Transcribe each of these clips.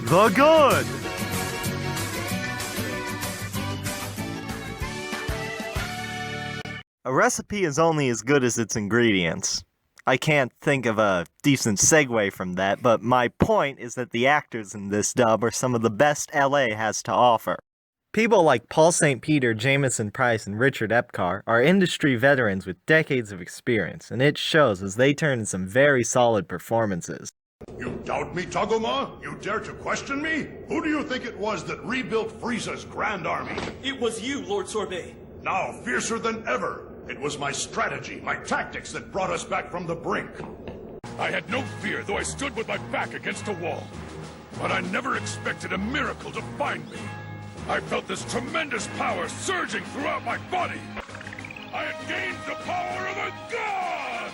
the good. A recipe is only as good as its ingredients. I can't think of a decent segue from that, but my point is that the actors in this dub are some of the best LA has to offer. People like Paul St. Peter, Jamison Price, and Richard Epcar are industry veterans with decades of experience, and it shows as they turn in some very solid performances. You doubt me, Tagoma? You dare to question me? Who do you think it was that rebuilt Frieza's grand army? It was you, Lord Sorbet. Now fiercer than ever. It was my strategy, my tactics that brought us back from the brink. I had no fear, though I stood with my back against a wall. But I never expected a miracle to find me. I felt this tremendous power surging throughout my body. I had gained the power of a god!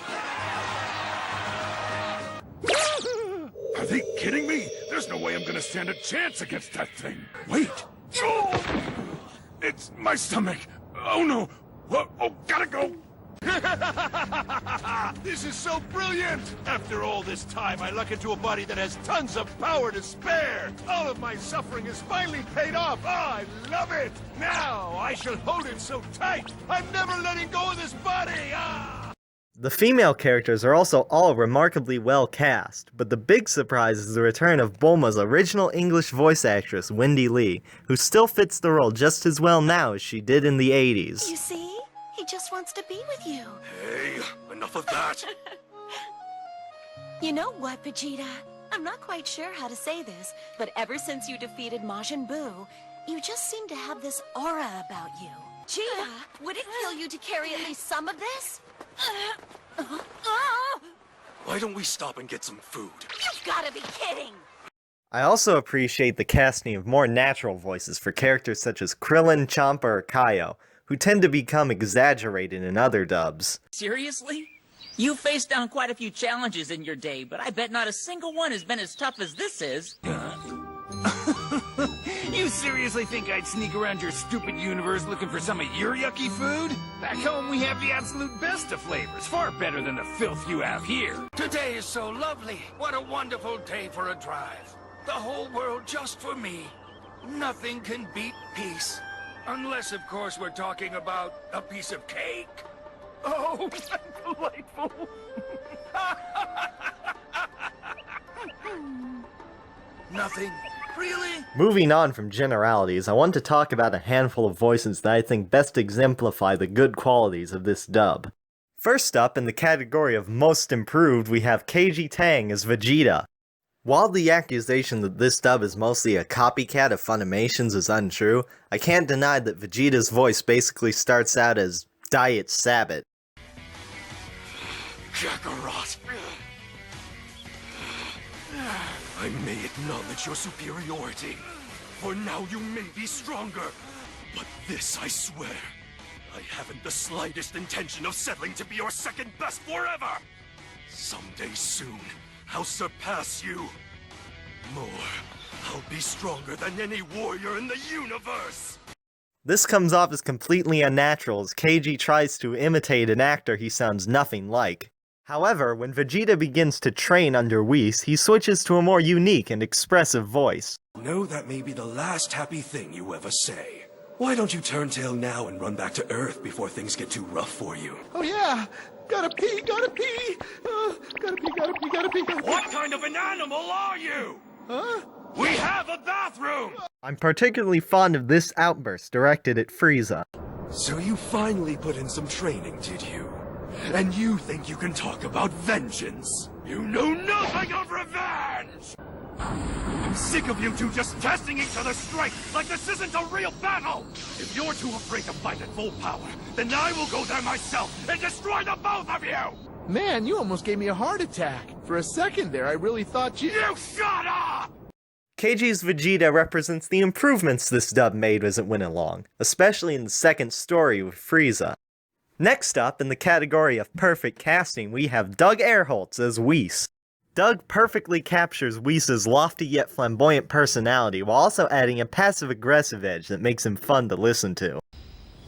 Are they kidding me? There's no way I'm gonna stand a chance against that thing. Wait. Oh! It's my stomach. Oh no. Oh, gotta go! This is so brilliant! After all this time, I luck into a body that has tons of power to spare! All of my suffering is finally paid off! Oh, I love it! Now, I shall hold it so tight! I'm never letting go of this body! Ah! The female characters are also all remarkably well cast, but the big surprise is the return of Bulma's original English voice actress, Wendy Lee, who still fits the role just as well now as she did in the 80s. You see? He just wants to be with you. Hey, enough of that! You know what, Vegeta? I'm not quite sure how to say this, but ever since you defeated Majin Buu, you just seem to have this aura about you. Cheetah, would it kill you to carry at least some of this? Why don't we stop and get some food? You've gotta be kidding! I also appreciate the casting of more natural voices for characters such as Krillin, Champa, or Kaio, who tend to become exaggerated in other dubs. Seriously? You faced down quite a few challenges in your day, but I bet not a single one has been as tough as this is. You seriously think I'd sneak around your stupid universe looking for some of your yucky food? Back home we have the absolute best of flavors, far better than the filth you have here. Today is so lovely. What a wonderful day for a drive. The whole world just for me. Nothing can beat peace. Unless, of course, we're talking about a piece of cake. Oh, delightful. Nothing? Really? Moving on from generalities, I want to talk about a handful of voices that I think best exemplify the good qualities of this dub. First up, in the category of most improved, we have KG Tang as Vegeta. While the accusation that this dub is mostly a copycat of Funimation's is untrue, I can't deny that Vegeta's voice basically starts out as Diet Sabbath. Kakarot! I may acknowledge your superiority, for now you may be stronger. But this, I swear, I haven't the slightest intention of settling to be your second best forever! Someday soon, I'll surpass you. More, I'll be stronger than any warrior in the universe! This comes off as completely unnatural as KG tries to imitate an actor he sounds nothing like. However, when Vegeta begins to train under Whis, he switches to a more unique and expressive voice. No, that may be the last happy thing you ever say. Why don't you turn tail now and run back to Earth before things get too rough for you? Oh yeah! Gotta pee, gotta pee! Gotta pee, gotta pee, gotta pee, gotta pee! What kind of an animal are you? Huh? We have a bathroom! I'm particularly fond of this outburst directed at Frieza. So you finally put in some training, did you? And you think you can talk about vengeance? You know nothing of revenge! I'm sick of you two just testing each other's strength like this isn't a real battle! If you're too afraid to fight at full power, then I will go there myself and destroy the both of you! Man, you almost gave me a heart attack. For a second there, I really thought you... You shut up! KG's Vegeta represents the improvements this dub made as it went along, especially in the second story with Frieza. Next up, in the category of perfect casting, we have Doug Erholtz as Whis. Doug perfectly captures Whis' lofty yet flamboyant personality while also adding a passive-aggressive edge that makes him fun to listen to.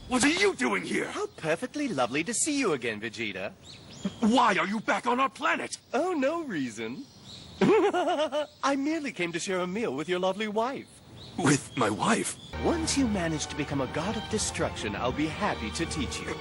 What are you doing here? How perfectly lovely to see you again, Vegeta. Why are you back on our planet? Oh, no reason. I merely came to share a meal with your lovely wife. With my wife? Once you manage to become a god of destruction, I'll be happy to teach you.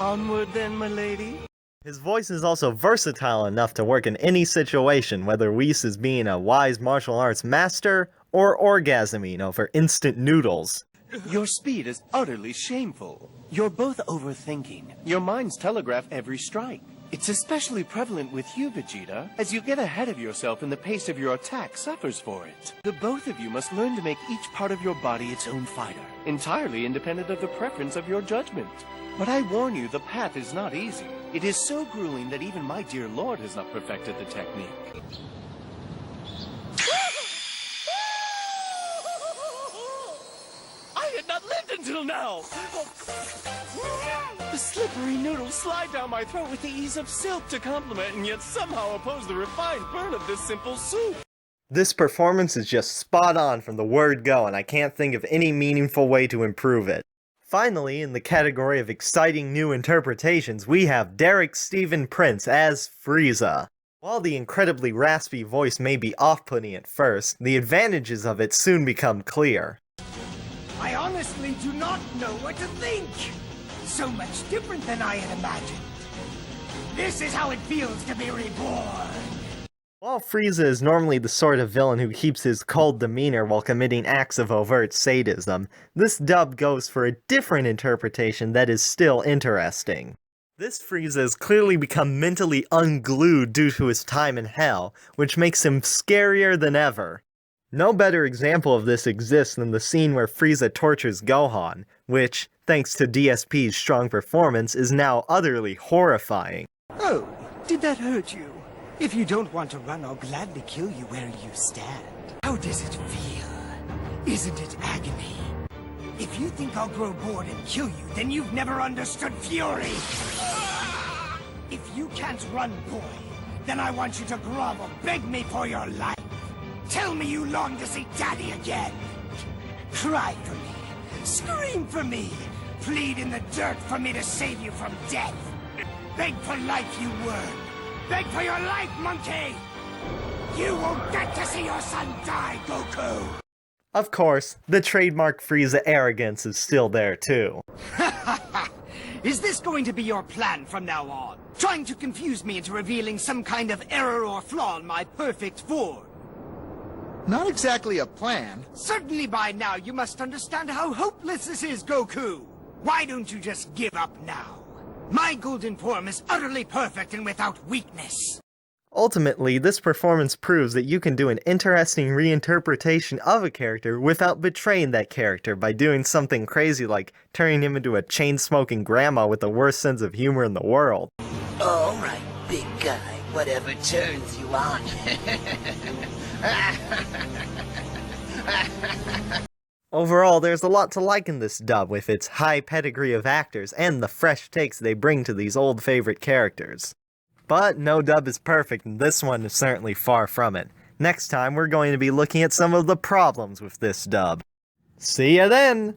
Onward then, my lady. His voice is also versatile enough to work in any situation, whether Whis is being a wise martial arts master or orgasming over instant noodles. Your speed is utterly shameful. You're both overthinking. Your minds telegraph every strike. It's especially prevalent with you, Vegeta, as you get ahead of yourself and the pace of your attack suffers for it. The both of you must learn to make each part of your body its own fighter, entirely independent of the preference of your judgment. But I warn you, the path is not easy. It is so grueling that even my dear lord has not perfected the technique. I had not lived until now! The slippery noodles slide down my throat with the ease of silk to complement and yet somehow oppose the refined burn of this simple soup. This performance is just spot on from the word go, and I can't think of any meaningful way to improve it. Finally, in the category of exciting new interpretations, we have Derek Stephen Prince as Frieza. While the incredibly raspy voice may be off-putting at first, the advantages of it soon become clear. I honestly do not know what to think. So much different than I had imagined. This is how it feels to be reborn. While Frieza is normally the sort of villain who keeps his cold demeanor while committing acts of overt sadism, this dub goes for a different interpretation that is still interesting. This Frieza has clearly become mentally unglued due to his time in hell, which makes him scarier than ever. No better example of this exists than the scene where Frieza tortures Gohan, which, thanks to DSP's strong performance, is now utterly horrifying. Oh, did that hurt you? If you don't want to run, I'll gladly kill you where you stand. How does it feel? Isn't it agony? If you think I'll grow bored and kill you, then you've never understood fury! If you can't run, boy, then I want you to grovel, beg me for your life. Tell me you long to see Daddy again. Cry for me. Scream for me. Plead in the dirt for me to save you from death. Beg for life, you worm. Beg for your life, monkey! You won't get to see your son die, Goku! Of course, the trademark Frieza arrogance is still there too. Is this going to be your plan from now on? Trying to confuse me into revealing some kind of error or flaw in my perfect form? Not exactly a plan. Certainly by now you must understand how hopeless this is, Goku! Why don't you just give up now? My golden form is utterly perfect and without weakness. Ultimately, this performance proves that you can do an interesting reinterpretation of a character without betraying that character by doing something crazy like turning him into a chain-smoking grandma with the worst sense of humor in the world. Alright, big guy, whatever turns you on. Overall, there's a lot to like in this dub with its high pedigree of actors and the fresh takes they bring to these old favorite characters. But no dub is perfect, and this one is certainly far from it. Next time, we're going to be looking at some of the problems with this dub. See ya then!